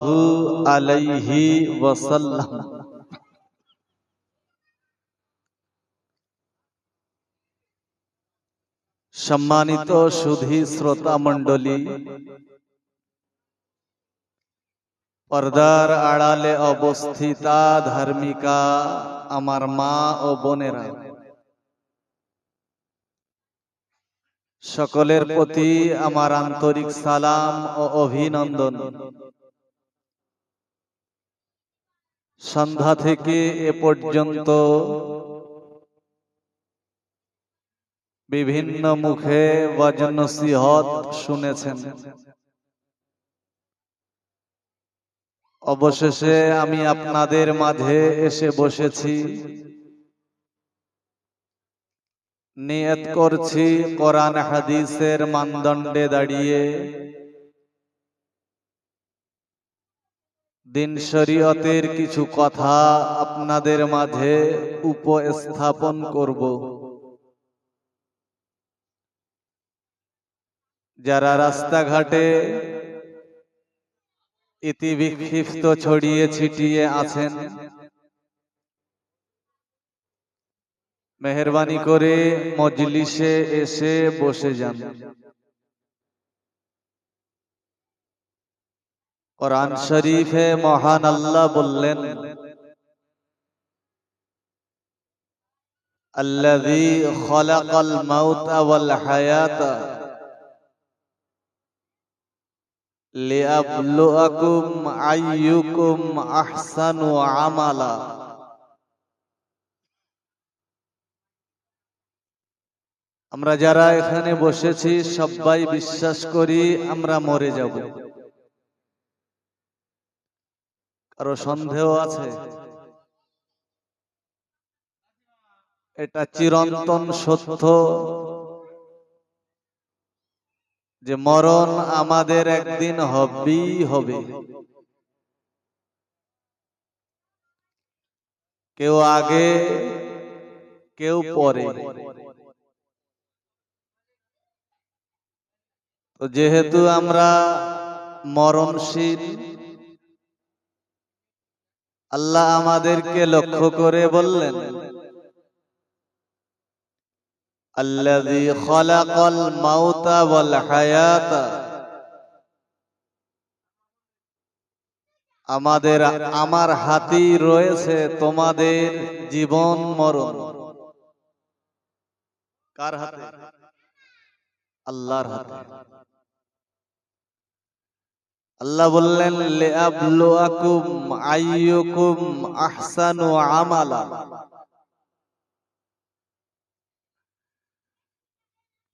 আলাইহি ওয়াসাল্লাম। সম্মানিত সুধী শ্রোতা মণ্ডলী, পর্দার আড়ালে অবস্থিতা ধার্মিকা আমার মা ও বোনেরা, সকলের প্রতি আমার আন্তরিক সালাম ও অভিনন্দন। সন্ধ্যা থেকে এ পর্যন্ত বিভিন্ন মুখে ওয়াজ নসিহত শুনেছেন। অবশেষে আমি আপনাদের মাঝে এসে বসেছি। নিয়ত করছি কোরআন হাদিসের মানদণ্ডে দাঁড়িয়ে দিন শরীয়তের কিছু কথা আপনাদের মাঝে উপস্থাপন করব। যারা রাস্তাঘাটে ইতিবিক্ষিপ্ত ছড়িয়ে ছিটিয়ে আছেন, মেহেরবানি করে মজলিসে এসে বসে যান। কোরআন শরীফে মহান আল্লাহ বললেন, আল্লাযী খালাকাল মাউতা ওয়াল হায়াতা লিয়াবলুয়াকুম আইয়ুকুম আহসানু আমালা। আমরা যারা এখানে বসেছি সবাই বিশ্বাস করি আমরা মরে যাব। কারো সন্দেহ আছে? এটা চিরন্তন সত্য যে মরণ আমাদের একদিন হবেই হবে। কেউ আগে কেউ পরে। তো যেহেতু আমরা মরণশীল, আল্লাহ আমাদেরকে লক্ষ্য করে বললেন, আল্লাযী খালাকাল মাউতা ওয়াল হায়াতা, আমার হাতেই রয়েছে তোমাদের জীবন মরণ। কার হাতে? আল্লাহর হাতে। আল্লাহ বললেন, লিয়াবলুয়াকুম আইয়ুকুম আহসানু আমালা।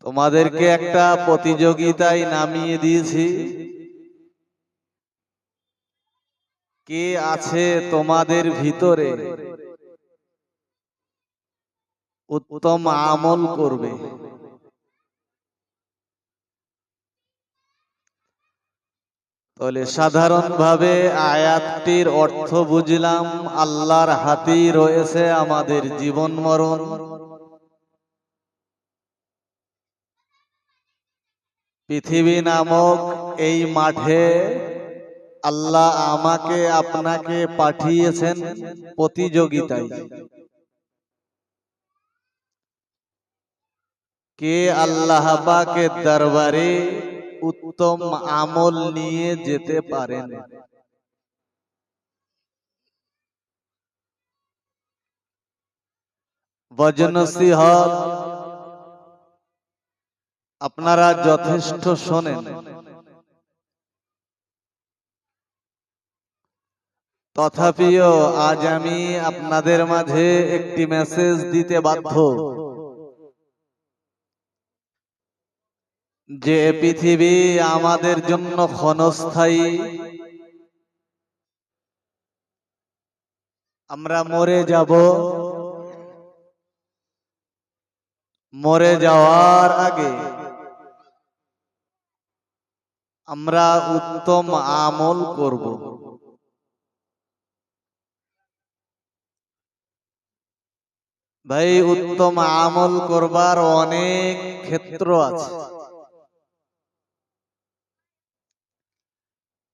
তোমাদেরকে একটা প্রতিযোগিতায় নামিয়ে দিয়েছি। কে আছে তোমাদের ভিতরে উত্তম আমল করবে। তাহলে সাধারণভাবে আয়াতটির অর্থ বুঝলাম, আল্লাহর হাতেই রয়েছে আমাদের জীবন মরণ। পৃথিবী নামক এই মাঠে আল্লাহ আমাকে আপনাকে পাঠিয়েছেন প্রতিযোগিতায়। কে আল্লাহ পাকের দরবারে উত্তম আমল নিয়ে যেতে পারেন। ওয়াজ নসিহত আপনারা যথেষ্ট শোনেন, তথাপিও আজ আমি আপনাদের মাঝে একটি মেসেজ দিতে বাধ্য যে পৃথিবী আমাদের জন্য ক্ষণস্থায়ী। আমরা মরে যাব। মরে যাওয়ার আগে আমরা উত্তম আমল করব। ভাই, উত্তম আমল করবার অনেক ক্ষেত্র আছে।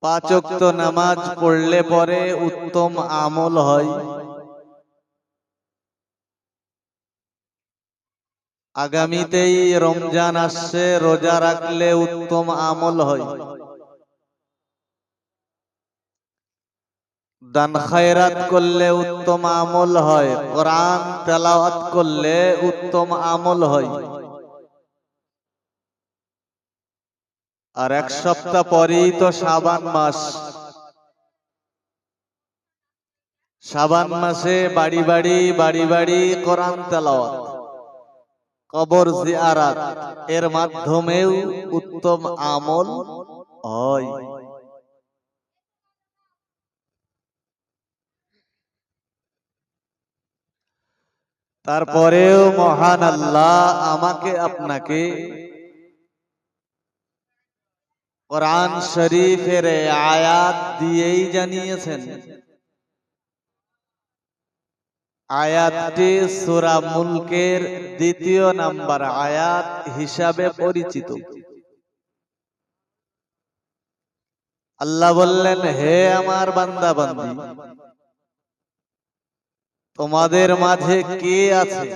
5 ওয়াক্ত নামাজ পড়লে পরে উত্তম আমল হয়। আগামীতেই রমজান আসছে, রোজা রাখলে উত্তম আমল হয়। দান খায়রাত করলে উত্তম আমল হয়। কোরআন তেলাওয়াত করলে উত্তম আমল হয়। আর 1 সপ্তাহ পরেই তো শাবান মাস। শাবান মাসে বাড়ি বাড়ি কোরআন তেলাওয়াত, কবর জিয়ারাত এর মাধ্যমেও উত্তম আমল হয়। তারপরেও মহান আল্লাহ আমাকে আপনাকে কোরআন শরীফের আয়াত দিয়েই জানিয়েছেন। আয়াতটি সূরা মুলকের 2য় নাম্বার আয়াত হিসাবে পরিচিত। আল্লাহ বললেন, হে আমার বান্দা বান্দী, তোমাদের মাঝে কে আছে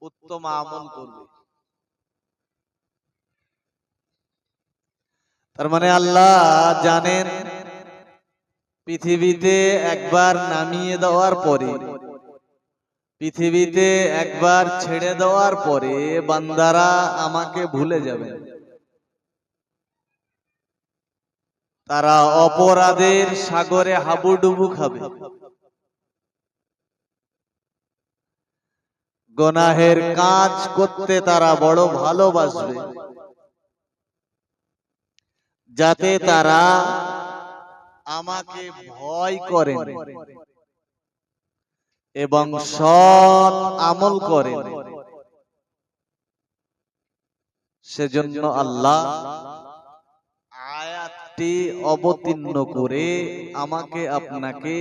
উত্তম আমল করবে? তার মানে আল্লাহ জানেন পৃথিবীতে একবার নামিয়ে দেওয়ার পরে, পৃথিবীতে একবার ছেড়ে দেওয়ার পরে বান্দারা আমাকে ভুলে যাবে। তারা অপরাধের সাগরে হাবুডুবু খাবে, গুনাহের কাজ করতে তারা বড় ভালোবাসবে, যাতে তারা আমাকে ভয় করেন এবং সৎ আমল করেন। সেজন্য আল্লাহ আয়াতটি অবতীর্ণ করে আমাকে আপনাকে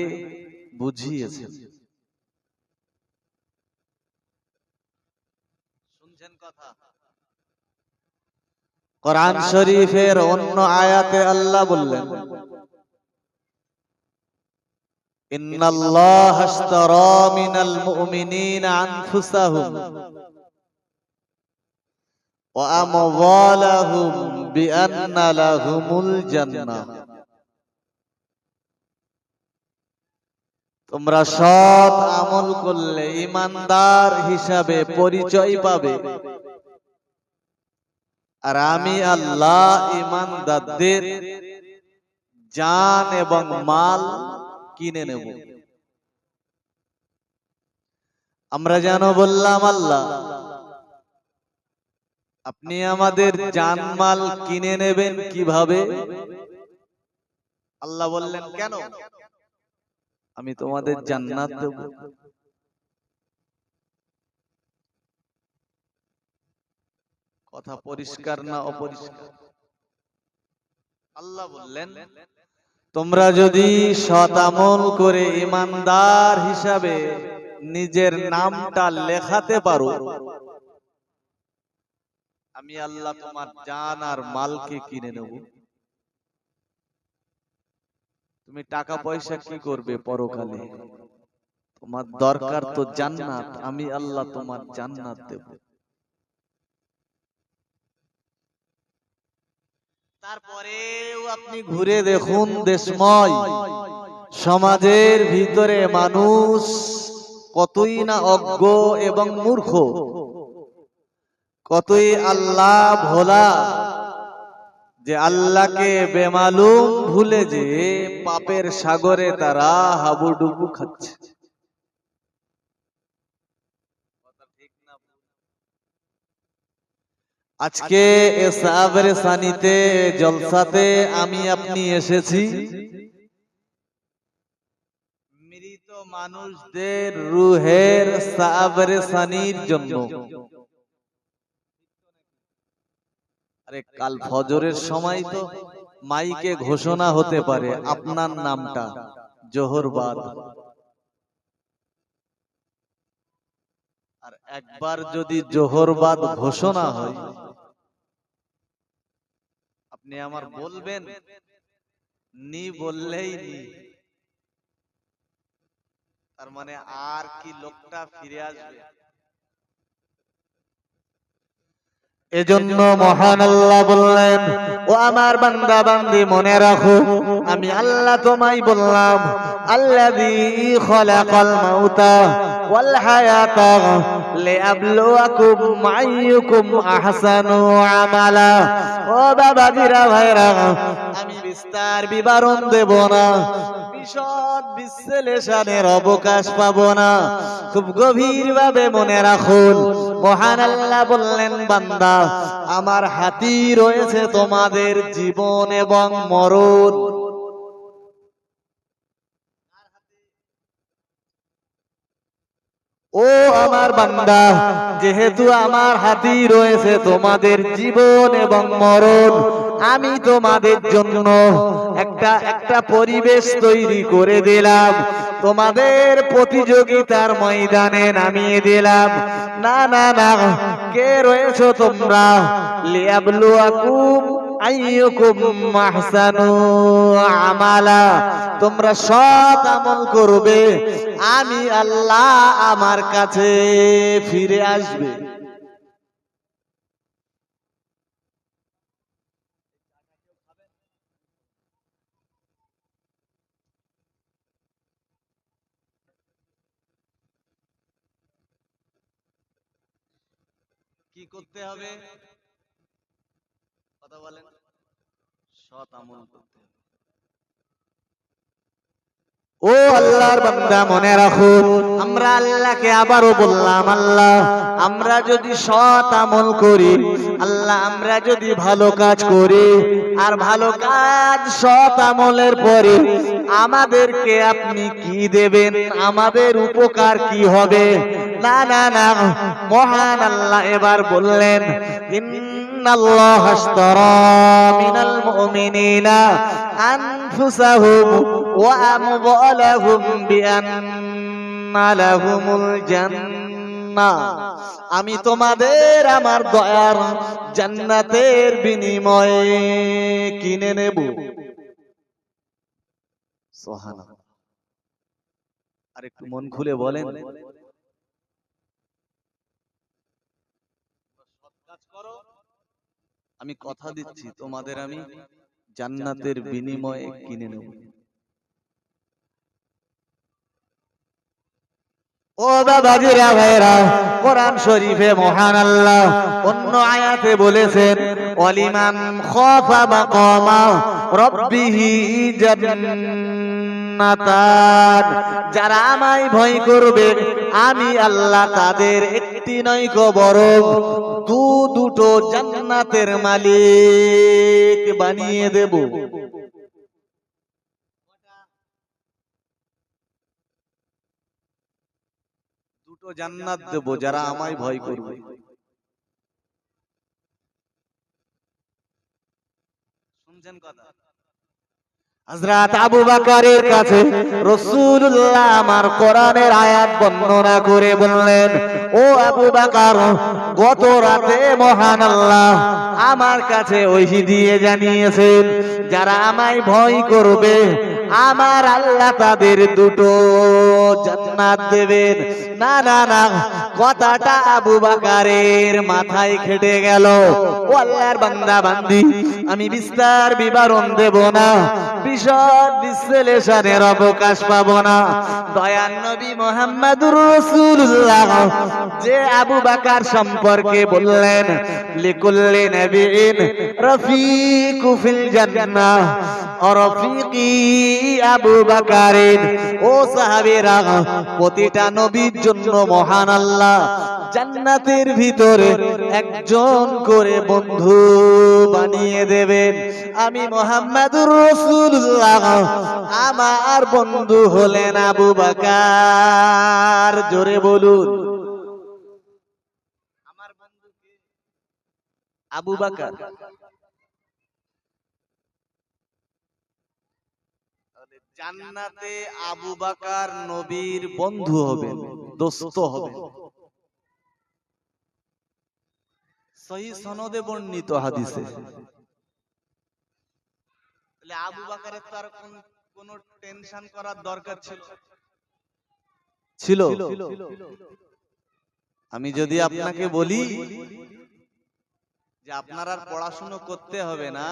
বুঝিয়েছেন। শুনছেন কথা? কোরআন শরীফের অন্য আয়াতে আল্লাহ বললেন, ইন্নাল্লাহা আশতারা মিনাল মুমিনিনা আনফুসাহুম ওয়া আমওয়ালাহুম বিআন্না লাহুমুল জান্নাহ। তোমরা সৎ আমল করলে ঈমানদার হিসাবে পরিচয় পাবে, আর আমি আল্লাহ ঈমানদারদের জান এবং মাল কিনে নেব। আমরা যেন বললাম, আল্লাহ আপনি আমাদের জান মাল কিনে নেবেন কিভাবে? আল্লাহ বললেন, কেন? আমি তোমাদের জান্নাত দেব। কথা পরিষ্কার না অপরিষ্কার? আল্লাহ বললেন, তোমরা যদি সৎ আমল করে ঈমানদার হিসাবে নিজের নামটা লেখাতে পারো, আমি আল্লাহ তোমার জান আর মালকে কিনে নেব। তুমি টাকা পয়সা কি করবে পরকালে? তোমার দরকার তো জান্নাত, আমি আল্লাহ তোমার জান্নাত দেব। তারপরেও আপনি ঘুরে দেখুন দেশময় সমাজের ভিতরে মানুষ কতই না অজ্ঞ এবং মূর্খ, কতই আল্লাহ ভোলা, যে আল্লাহকে বেমালুম ভুলে যে পাপের সাগরে তারা হাবুডুবু খাচ্ছে। আজকে সাবরে সানিতে জলসাতে আমি আপনি এসেছি মৃত মানুষদের রুহের সাবরে সানির জন্য। আরে কাল ফজরের সময় তো মাইকে ঘোষণা হতে পারে আপনার নামটা জোহরবাদ, আর একবার যদি জোহরবাদ ঘোষণা হয় আপনি আমার বলবেন, নি বললেই নি, তার মানে আর কি লোকটা ফিরে আসবে। এজন্য মহান আল্লাহ বললেন, ও আমার বান্দা বান্দি মনে রাখো, আমি আল্লাহ তোমায় বললাম, আল্লাযী খালাকাল মাউতা ওয়াল হায়াতা লিয়াবলুয়াকুম আইয়ুকুম আহসানু আমালা। ও বাবাজিরা ভাইরা, আমি বিস্তার বিবরণ দেব না, বিশদ বিশ্লেষণের অবকাশ পাবো না, খুব গভীর ভাবে মনে রাখুন। মহান আল্লাহ বললেন, বান্দা আমার হাতি রয়েছে তোমাদের জীবন এবং মরণ। ও আমার বান্দা, যেহেতু আমার হাতি রয়েছে তোমাদের জীবন এবং মরণ, আমি তোমাদের জন্য একটা পরিবেশ তৈরি করে দিলাম, তোমাদের প্রতিযোগিতার ময়দানে নামিয়ে দিলাম। না না না, কে রয়েছো তোমরা? লিয়াবলুয়াকুম আইয়ুকুম আহসানু আমালা, তোমরা সৎ আমল করবে, আমি আল্লাহ আমার কাছে ফিরে আসবে। কি করতে হবে? কথা বলেন। সৎ আমল করতে হবে। ও আল্লাহর বান্দা মনে রাখো, আমরা আল্লাহকে আবারও বললাম, আল্লাহ আমরা যদি সৎ আমল করি, আল্লাহ আমরা যদি ভালো কাজ করি, আর ভালো কাজ সৎ আমলের পরে আমাদেরকে আপনি কি দেবেন, আমাদের উপকার কি হবে? না না না, মহান আল্লাহ এবার বললেন, ইন্নাল্লাহ আশতারা মিনাল মুমিনিনা আনফুসাহুম ওয়া আমওয়ালাহুম বিআন্না লাহুমুল জান্নাহ, আমি তোমাদের আমার দয়ার জান্নাতের বিনিময়ে কিনে নেব। সুবহানাল্লাহ। আর একটু মন খুলে বলেন, আমি কথা দিচ্ছি তোমাদের আমি জান্নাতের বিনিময়ে কিনে নেব। ও বাবাজিরা ভাইরা, কোরআন শরীফে মহান আল্লাহ অন্য আয়াতে বলেছেন, ওয়ালিমান খাফা মাকামা রাব্বিহি জান্নাতান, যারা আমায় ভয় করবে আমি আল্লাহ তাদের একটি নয় বরং দুটো জান্নাতের মালিক বানিয়ে দেব। দুটো জান্নাত দেব যারা আমায় ভয় করবে। শুনছেন কথা? হযরত আবু বকরের কাছে রাসূলুল্লাহ আমার কোরআনের আয়াত বর্ণনা করে বললেন, ও আবু বকর, গত রাতে মহান আল্লাহ আমার কাছে ওহী দিয়ে জানিয়েছেন, যারা আমায় ভয় করবে আমার আল্লাহ তাদের দুটো জান্নাত দেবেন। না না না, কথাটা আবু বকরের মাথায় খেটে গেল। ও আল্লাহর বান্দা বান্দি, আমি বিস্তার বিবরণ দেব না, বিশদ বিশ্লেষণের অবকাশ পাবো না। দয়ার নবী মুহাম্মদুর রাসূলুল্লাহ যে আবু বকর সম্পর্কে বললেন, লিকুল্লি নবিয়িন রাফিকু ফিল জান্নাহ ওয়া রাফিকি আবু বকরিন। ও সাহাবীরা, প্রতিটা নবীর জন্য মহান আল্লাহ জান্নাতের ভিতরে একজন করে বন্ধু বানিয়ে দেবেন। আমি মুহাম্মদুর রাসূলুল্লাহ, আমার বন্ধু হলেন আবু বকর। জোরে বলুন, আমার বন্ধু কে? আবু বকর। জান্নাতে আবু বকর নবীর বন্ধু হবেন, দোস্ত হবেন। সহিহ সনদে বর্ণিত হাদিসে বলে আবু বকরের তো আর কোনো টেনশন করার দরকার ছিল? আমি যদি আপনাকে বলি যে আপনার আর পড়াশোনা করতে হবে না,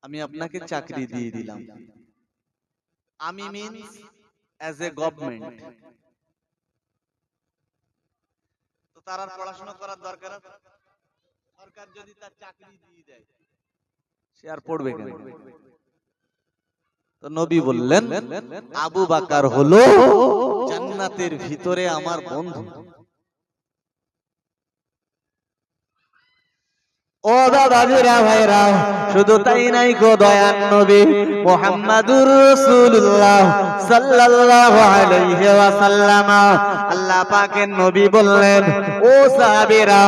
আমি আপনাকে চাকরি দিয়ে দিলাম, আমি মিন্স অ্যাজ এ গভর্নমেন্ট, তো তার আর পড়াশোনা করার দরকার আছে? সরকার যদি তার চাকরি দিয়ে দেয়, সে আর পড়বে কেন? তো নবী বললেন আবু বকর হলো জান্নাতের ভিতরে আমার বন্ধু। ও বাবাজিরা ভাইরা, শুধু তাই নাই গো, দয়ার নবী মুহাম্মাদুর রাসূলুল্লাহ সাল্লাল্লাহু আলাইহি ওয়াসাল্লাম, আল্লাহ পাকের নবী বললেন, ও সাহাবীরা,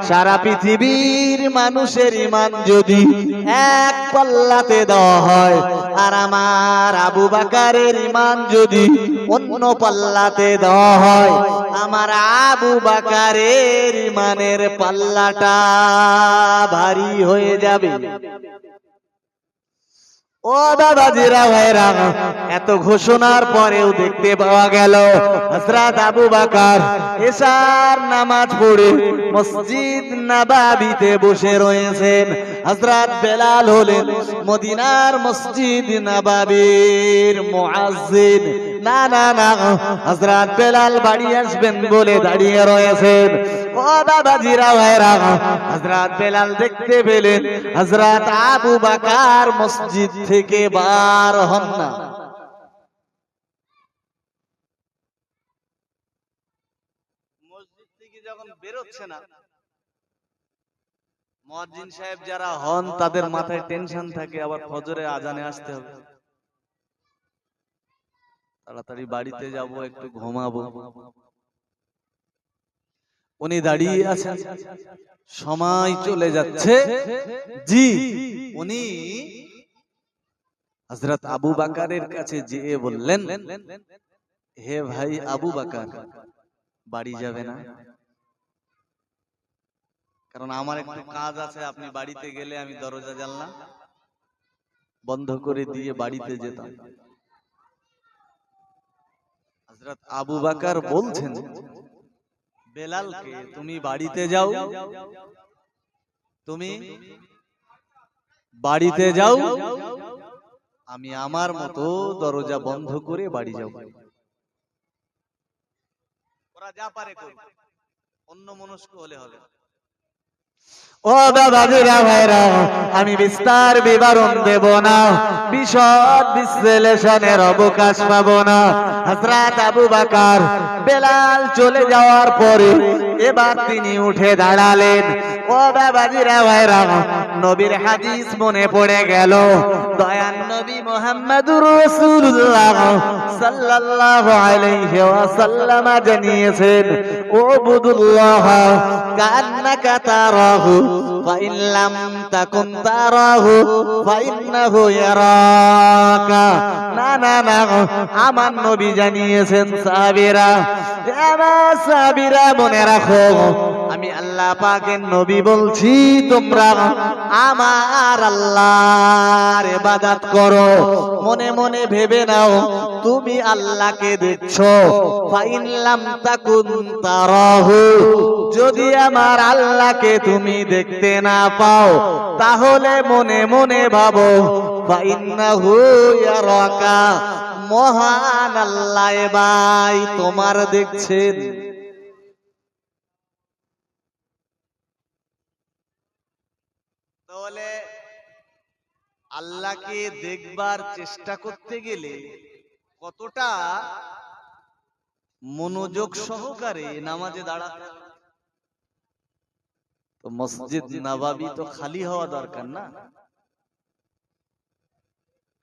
সারা পৃথিবীর মানুষের ঈমান যদি এক পাল্লাতে দেওয়া হয়, আর আমার আবু বকরের ঈমান যদি অন্য পাল্লাতে দেওয়া হয়, আমার আবু বকরের ঈমানের পাল্লাটা ভারী হয়ে যাবে। ও বাবাজিরা ভাইরা, এত ঘোষণার পরেও দেখতে পাওয়া গেল হযরত আবু বকর এশার নামাজ পড়ে মসজিদ নববীতে বসে রয়েছেন। হযরত বেলাল হলেন মদিনার মসজিদ নববীর মুয়াজ্জিন। না না না, হযরত বেলাল বাড়ি আসবেন বলে দাঁড়িয়ে রয়েছেন। ও বাবাজিরা ভাইরা, হযরত বেলাল দেখতে পেলেন হযরত আবু বকর মসজিদ থেকে বার হন না। মসজিদ থেকে যখন বেরোচ্ছে না, মুয়াজ্জিন সাহেব যারা হন তাদের মাথায় টেনশন থাকে, আবার ফজরে আজানে আসতে হবে, তাড়াতাড়ি বাড়িতে যাব, একটু ঘুমাবো। উনি দাঁড়িয়ে আছেন, সময় চলে যাচ্ছে। জি, উনি হযরত আবু বকরের কাছে যেয়ে বললেন, হে ভাই আবু বকর, বাড়ি যাবে না? কারণ আমার একটু কাজ আছে, আপনি বাড়িতে গেলে আমি দরজা জানলা বন্ধ করে দিয়ে বাড়িতে যেতাম। হযরত আবু বকর বলছেন বেলালকে, তুমি বাড়িতে যাও, তুমি বাড়িতে যাও, আমি আমার মতো দরজা বন্ধ করে বাড়ি যাব। ওরা যা পারে করবে, অন্য মনস্ক হলে হবে। ও বাবাজিরা ভাইরা, আমি বিস্তার বিবরণ দেব না, বিশদ বিশ্লেষণের অবকাশ পাব না। হযরত আবু বকর বেলাল চলে যাওয়ার পরে এবার তিনি উঠে দাঁড়ালেন। ও বাবাজিরা ভাইরা, নবীর হাদিস মনে পড়ে গেল। দয়ার নবী মুহাম্মাদুর রাসূলুল্লাহ সাল্লাল্লাহু আলাইহি ওয়াসাল্লাম জানিয়েছেন, উবুদুল্লাহ কান্নাকা তারাহু ফাইন লাম তাকুন তারাহু ফাইন্নাহু ইয়ারাকা। না না না, আমার নবী জানিয়েছেন, সাহাবীরা, আমার সাহাবীরা মনে রাখো, আমি আল্লাহ পাকের নবী বলছি, তোমরা আমার আল্লাহর ইবাদত করো, মনে মনে ভেবে নাও তুমি আল্লাহকে দেখছো। ফাইন লাম তাকুন তারাহু, যদি আমার আল্লাহকে তুমি দেখতে না পাও, তাহলে মনে মনে ভাবো ফাইন্নাহু ইয়ারাকা, মহান আল্লাহ ভাই তোমার দেখছেন। তাহলে আল্লাহকে দেখবার চেষ্টা করতে গেলে কতটা মনোযোগ সহকারে নামাজে দাঁড়াতে হবে। তো মসজিদ নববী তো খালি হওয়া দরকার না,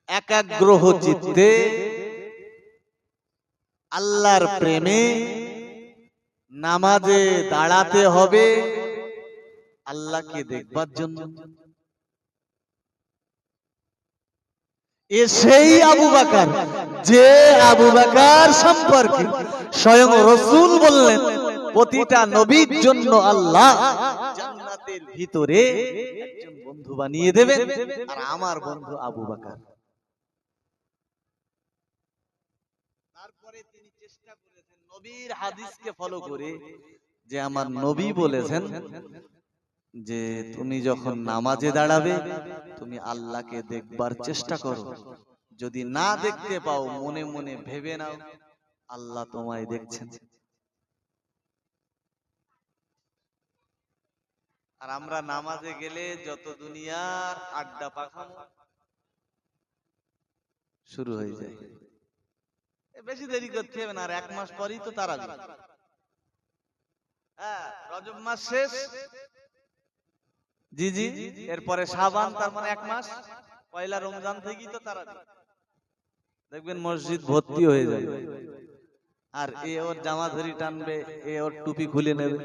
একাগ্র চিত্তে আল্লাহর প্রেমে নামাজে দাঁড়াতে হবে আল্লাহকে দেখবার জন্য। সেই আবু বকর, যে আবু বকর সম্পর্কে স্বয়ং রাসূল বললেন, প্রতিটা নবীর জন্য আল্লাহ জান্নাতে ভিতরে একজন বন্ধু বানিয়ে দেবেন, আর আমার বন্ধু আবু বকর। তারপরে তিনি চেষ্টা করেছেন নবীর হাদিসকে ফলো করে, যে আমার নবী বলেছেন যে তুমি যখন নামাজে দাঁড়াবে তুমি আল্লাহকে দেখবার চেষ্টা করো, যদি না দেখতে পাও মনে মনে ভেবে নাও আল্লাহ তোমায় দেখছেন। আর আমরা নামাজে গেলে যত দুনিয়ার আড্ডা পাখানো শুরু হয়ে যায়। বেশি দেরি করতে হবে না, আর 1 মাস পরই তো তারাবি। হ্যাঁ, রজব মাস শেষ, জি জি, এরপরে শাবান, তার মানে 1 মাস, পয়লা রমজান থেকেই তো তারাবি। দেখবেন মসজিদ ভর্তি হয়ে যাবে, আর এ ওর জামা ধরি টানবে, এ ওর টুপি খুলে নেবে।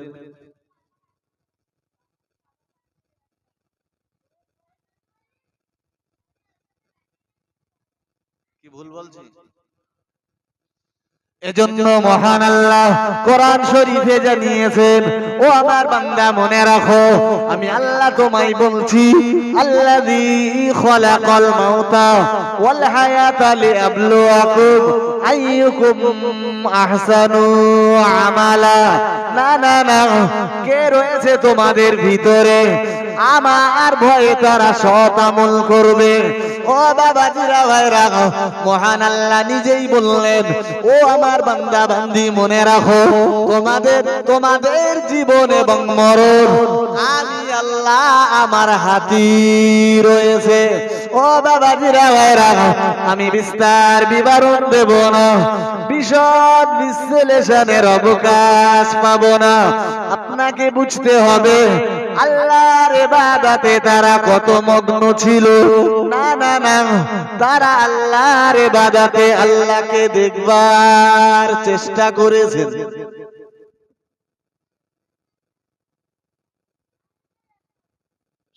কি ভুল বলছি? এজন্য মহান আল্লাহ কোরআন শরীফে জানিয়েছেন, ও আমার বান্দা মনে রাখো আমি আল্লাহ তোমায় বলছি, আল্লাযী খালাকাল মাউতা ওয়াল হায়াতা লিয়াবলুয়াকুম আইয়ুকুম আহসানু আমালা। না না না, কে রয়েছে তোমাদের ভিতরে আমার ভয়ে তারা সৎ আমল করবে। ও বাবাজিরা ভাইরা, মহান আল্লাহ নিজেই বললেন, ও আমার বান্দা বান্দি মনে রাখো তোমাদের জীবন এবং মরণ আমি আল্লাহ আমার হাতি রয়েছে। ও বাবাজিরা ভাইরা, আমি বিস্তার বিবরণ দেব না, বিশদ বিশ্লেষণের অবকাশ পাবো না। আপনাকে বুঝতে হবে আল্লাহর ইবাদতে তারা কত মগ্ন ছিল। না না না, তারা আল্লাহর ইবাদতে আল্লাহকে দেখবার চেষ্টা করেছে।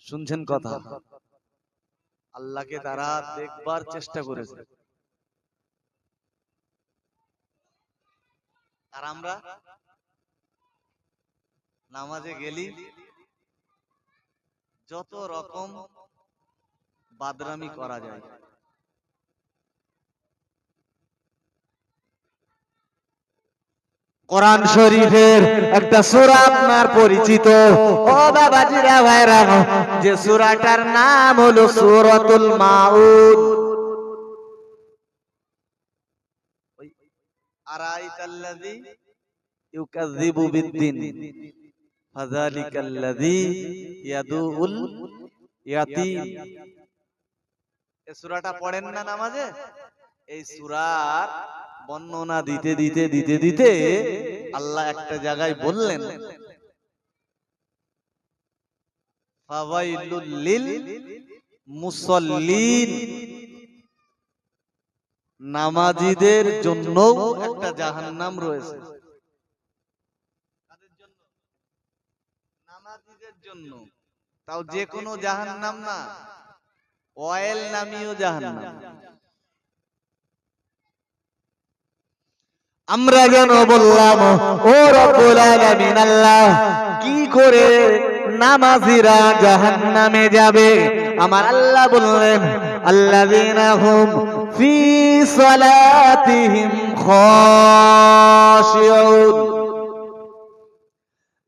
শুনছেন কথা? আল্লাহকে তারা দেখবার চেষ্টা করেছে। আর আমরা নামাজে গেলি যত রকম বাদরামি করা যায়। কোরআন শরীফের একটা সূরা আপনার পরিচিত, ও বাবাজিরা ভাইরা, যে সূরাটার নাম হলো সূরাতুল মাউদ। আরাইতাল্লাযী ইউকাযযিবু বিদ্দিন ফাযালিকাল্লাযী ইয়াদুউল ইয়াতীম। এই সূরাটা পড়েন না নামাজে? এই সূরার বর্ণনা দিতে দিতে দিতে দিতে আল্লাহ একটা জায়গায় বললেন, ফাওয়াইলুল লিল মুসাল্লিন, নামাজীদের জন্য একটা জাহান্নাম রয়েছে। কাদের জন্য? নামাজীদের জন্য। তাও যে কোনো জাহান্নাম না, ওয়াইল নামীয় জাহান্নাম। আমরা যেন বললাম, ও রব্বুল আলামিন আল্লাহ, কি করে নামাজীরা জাহান্নামে যাবে? আমার আল্লাহ বললেন, আল্লাযীনা হুম ফি সালাতিহিম খাশিউন,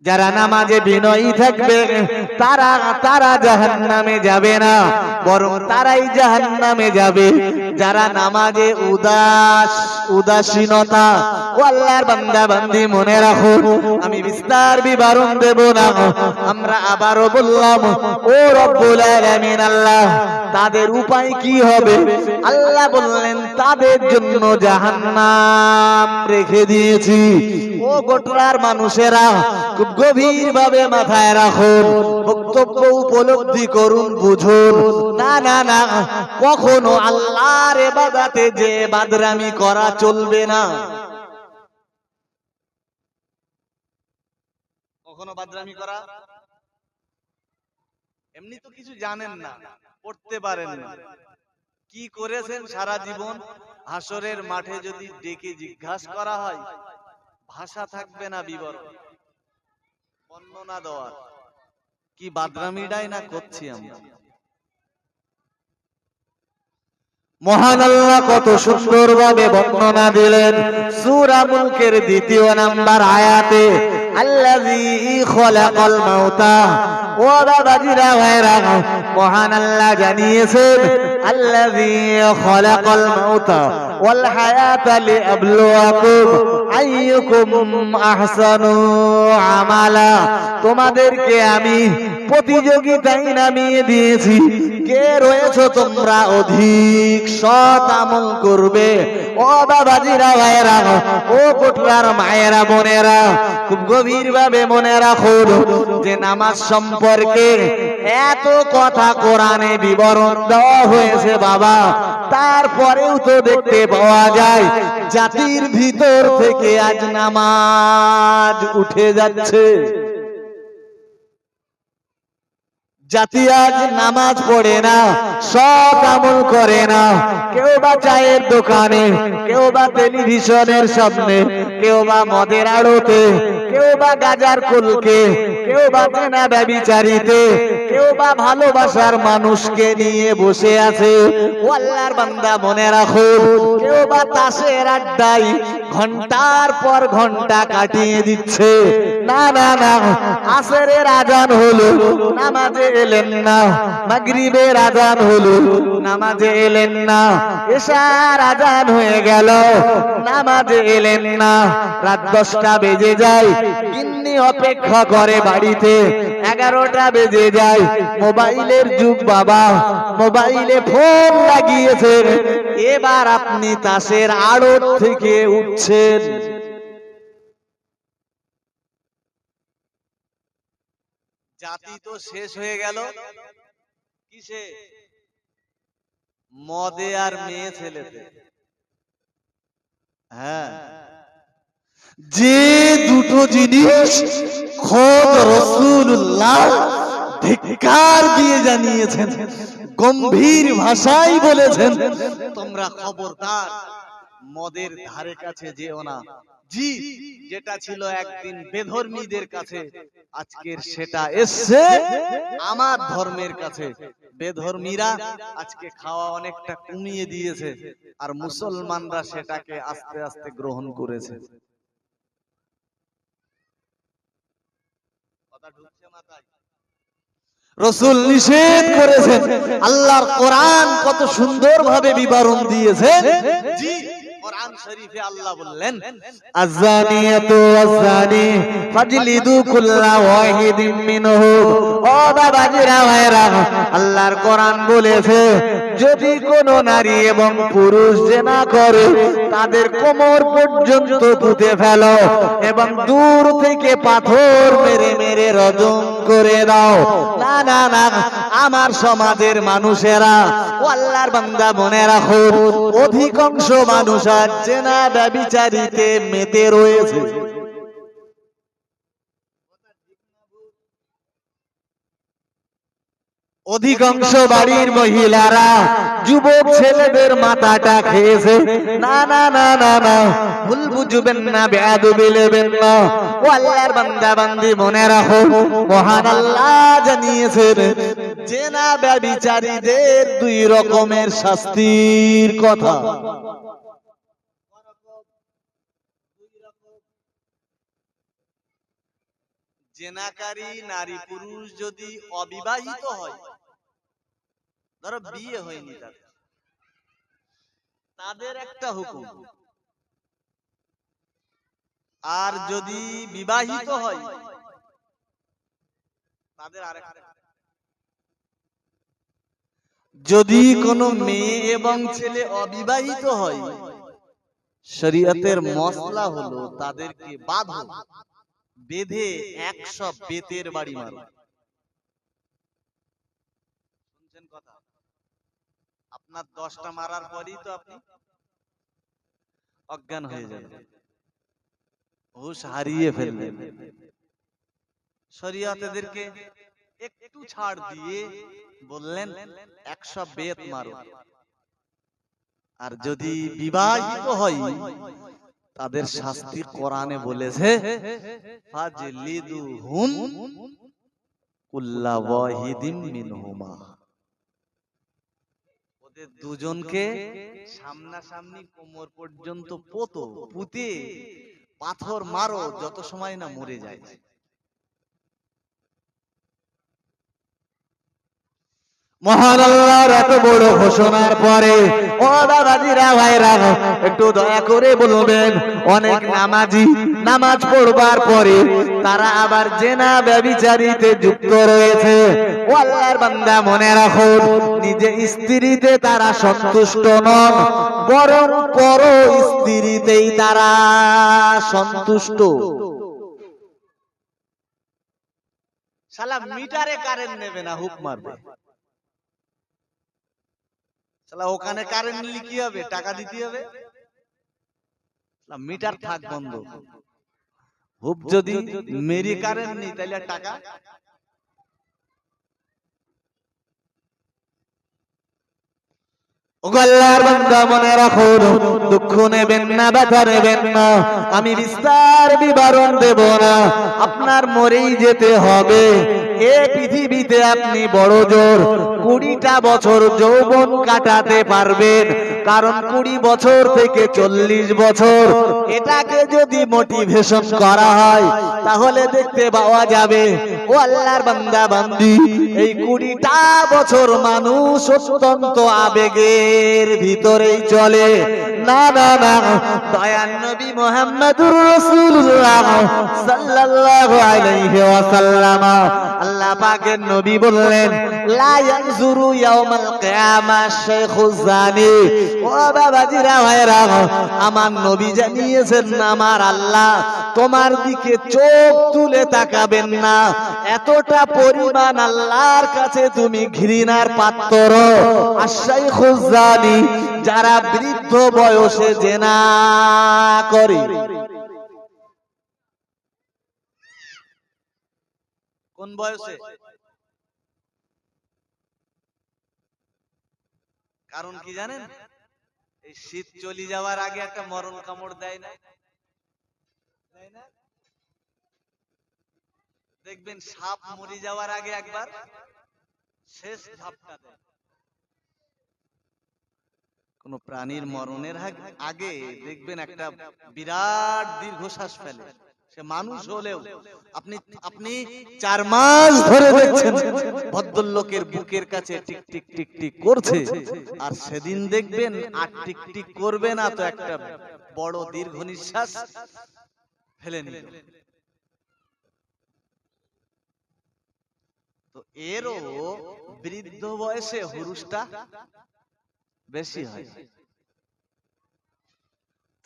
যারা নামাজে বিনয়ী থাকবে তারা জাহান্নামে যাবে না, বরং তারাই জাহান্নামে যাবে যারা নামাজে উদাসীনতা। ও আল্লাহর বান্দা বান্দি মনে রাখো, আমি বিস্তার বিবরণ দেব না, আমরা আবারও বললাম, ও রব্বুল আলামিন আল্লাহ, তাদের উপায় কি হবে? আল্লাহ বললেন, তাদের জন্য জাহান্নাম রেখে দিয়েছি। ও গোটরার মানুষেরা খুব গভীর ভাবে মাথায় রাখুন, বক্তব্য উপলব্ধি করুন, বুঝুন। না না না, কখনো আল্লাহর ইবাদতে যে বাদরামি করা চলবে না। কখনো বাদরামি করা, এমনি তো কিছু জানেন না, পড়তে পারেন না, কি করেছেন সারা জীবন, হাসরের মাঠে যদি ডেকে জিজ্ঞাসা করা হয় ভাষা থাকবে না বিবরণ বর্ণনা দেওয়ার। কি বাদরামিটাই না করছি আমরা। মহান আল্লাহ কত সুন্দরভাবে বর্ণনা দিলেন সূরা মুলকের ২য় নাম্বার আয়াতে, আল্লাযী খলাকাল মাউতা। ও বাবাজিরা ভাইরা, মহান আল্লাহ জানিয়েছেন আল্লাযী খলাকাল মাউতা ওয়াল হায়াতা লিয়াবলুয়াকুম আইয়ুকুম আহসানু আমালা। তোমাদেরকে আমি প্রতিযোগিতায় নামিয়ে দিয়েছি, কে রয়েছে তোমরা অধিক সৎ আমল করবে। ও বাবাজিরা ভাইরা, ও কোটলার মায়েরা বোনেরা, খুব গভীর ভাবে মনে রাখুন যে নামাজ সম্পর্কে এত কথা কোরআনে বিবরণ দেওয়া হয়েছে বাবা, তারপরেও তো দেখতে পাওয়া যায় জাতির ভিতর থেকে আজ নামাজ উঠে যাচ্ছে। জাতি আজ নামাজ পড়ে না, সৎ আমল করে না। কেউ বা চায়ের দোকানে, কেউ বা টেলিভিশনের সামনে, কেউ বা মদের আড়তে, কেউ বা গাজার কুলকে, কেউ বা জেনা ব্যভিচারিতে, কেউ বা ভালোবাসার মানুষকে নিয়ে বসে আছে। ও আল্লাহর বান্দা মনে রাখো, কেউ বা তাসের আড্ডায় ঘন্টার পর ঘন্টা কাটিয়ে দিচ্ছে। না না না, আসরের আজান হলো, নামাজে এলেন না। মাগরিবের আজান হলো, নামাজে এলেন না। এশার আজান হয়ে গেল, নামাজে এলেন না। রাত 10টা বেজে যায়, গিন্নি অপেক্ষা করে বাড়িতে। 11টা বেজে যায়, মোবাইলের যুগ বাবা, মোবাইলে ফোন লাগিয়েছেন। এবার আপনি তাসের আড়ত থেকে উঠছেন। জাতি তো শেষ হয়ে গেল কিসে? মদে আর মেয়ে ছেলেতে। হ্যাঁ, যে দুটো জিনিস খোদ রাসূলুল্লাহ ধিক্কার দিয়ে জানিয়েছেন, গম্ভীর ভাষায় বলেছেন, তোমরা খবরদার মদের ধারে কাছে যেও না। জি, যেটা ছিল একদিন বেধর্মীদের কাছে, আজকের সেটা এসছে আমার ধর্মের কাছে। বেধর্মীরা আজকে খাওয়া অনেকটা কমিয়ে দিয়েছে, আর মুসলমানরা সেটাকে আস্তে আস্তে গ্রহণ করেছে। কথা ঢুকছে মাথায়? রাসূল নিষেধ করেছেন, আল্লাহর কোরআন কত সুন্দরভাবে বিবরণ দিয়েছেন। জি, কোরআন শরীফে আল্লাহ বললেন, আযানিয়াতু ওয়াযানি ফাজলিদু কুল্লা ওয়াহিদিন মিনহু। ও বাবাজিরা ভাইরা, আল্লাহর কোরআন বলেছে যদি কোনো নারী এবং পুরুষ জিনা করে তাদের কোমর পর্যন্ত পুঁতে ফেলো এবং দূর থেকে পাথর মেরে মেরে রজম করে দাও। না না না, আমার সমাজের মানুষেরা, ও আল্লাহর বান্দা মনে রাখো, অধিকাংশ মানুষ আজ জিনা ব্যভিচারিতে মেতে রয়েছে। অধিকাংশ বাড়ির মহিলারা যুবক ছেলেদের মাথাটা খেয়েছে। না না না না না, ভুল বুঝবেন না, বেয়াদবি নেবেন না। ও আল্লাহর বান্দা বান্দি মনে রাখো, মহান আল্লাহ জানিয়েছেন জিনা ব্যভিচারীদের 2 রকমের শাস্তির কথা। জিনাকারী নারী পুরুষ যদি অবিবাহিত হয়, ধরো বিয়ে হয়নি তাদের একটা হুকুম, আর যদি বিবাহিত হয় তাদের আরেকটা। যদি কোনো মেয়ে এবং ছেলে অবিবাহিত হয়, শরীয়তের মসলা হলো তাদেরকে বাঁধো, বেঁধে 100 বেতের বাড়ি মারো। শুনছেন কথা? আপনার 10টা মারার পরই তো আপনি অজ্ঞান হয়ে যাবেন, হুঁশ হারিয়ে ফেলবেন। শরীয়ত এদেরকে একটু ছাড় দিয়ে বললেন 100 বেত মারো। আর যদি বিবাহিত হয় তাদের শাস্তি কোরআনে বলেছে ফাজলিদুহুম কুল্লা ওয়াহিদিম মিনহুমা, ওদের দুজনকে সামনাসামনি কোমর পর্যন্ত পুঁতে পাথর মারো যত সময় না মরে যায়। মহান আল্লাহর এত বড় ঘোষণার পরে ও দাদাজিরা ভাইরা একটু দয়া করে বলবেন, অনেক নামাজি নামাজ পড়বার পরে তারা আবার জেনা ব্যভিচারিতে যুক্ত রয়েছে। ও আল্লাহর বান্দা মনে রাখো, নিজে স্ত্রীতে তারা সন্তুষ্ট নন, বরং পর স্ত্রীতেই তারা সন্তুষ্ট। শালা মিটারে কারেন্ট নেবে না, হুক মারবে। ওখানে কারেন্ট নিলে কি হবে? টাকা দিতে হবে। মিটার থাক বন্ধ, হুপ যদি মেরি কারেন্ট নেই তাহলে টাকা। আল্লাহর বান্দা মনে রাখুন, দুঃখ নেবেন না, ব্যথা নেবেন না, আমি বিস্তার বিবরণ দেব না, আপনার মরেই যেতে হবে। এ পৃথিবীতে আপনি বড় জোর 20টা বছর যৌবন কাটাতে পারবেন, কারণ 20 বছর থেকে 40 বছর এটাকে যদি মোটিভেশন করা হয় তাহলে দেখতে পাওয়া যাবে ও আল্লাহর বান্দা বান্দি, এই 20টা বছর মানুষ অত্যন্ত আবেগের ভিতরেই চলে। না না না, দয়ার নবী মুহাম্মদুর রাসূলুল্লাহ সাল্লাল্লাহু আলাইহি ওয়াসাল্লাম, আল্লাহ পাকের নবী বললেন, লা ইয়ানজুরু ইয়াউমাল কিয়ামা শাইখুজ জানি। ও বাবাজিরা ভাইরা, আমার নবী জানিয়েছেন, আমার আল্লাহ তোমার দিকে চোখ তুলে তাকাবেন না, এতটা পরিমাণ আল্লাহর কাছে তুমি ঘৃণার পাত্র। আর শাইখুজ জানি, যারা বৃদ্ধ বয়সে জেনা করে। কোন বয়সে? কারণ কি জানেন? এই শীত চলে যাওয়ার আগে একটা মরণ কামড় দেয় না? দেখবেন সাপ মরে যাওয়ার আগে একবার শেষ ধাপটা দেয়। কোন প্রাণীর মরণের আগে দেখবেন একটা বিরাট দীর্ঘশ্বাস ফেলে, সে মানুষ হলেও। আপনি 4 মাস ধরে দেখছেন ভদ্রলোকের বুকের কাছে টিক টিক টিক টিক করছে, আর সেদিন দেখবেন আর টিক টিক করবে না, তো একটা বড় দীর্ঘ নিঃশ্বাস ফেলে নিল। তো এরও বৃদ্ধ বয়সে হুরুসটা বেশি হয়।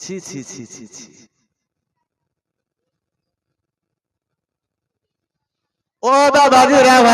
ছি ছি ছি ছি ছি। ও বাবাজিরা ভাই।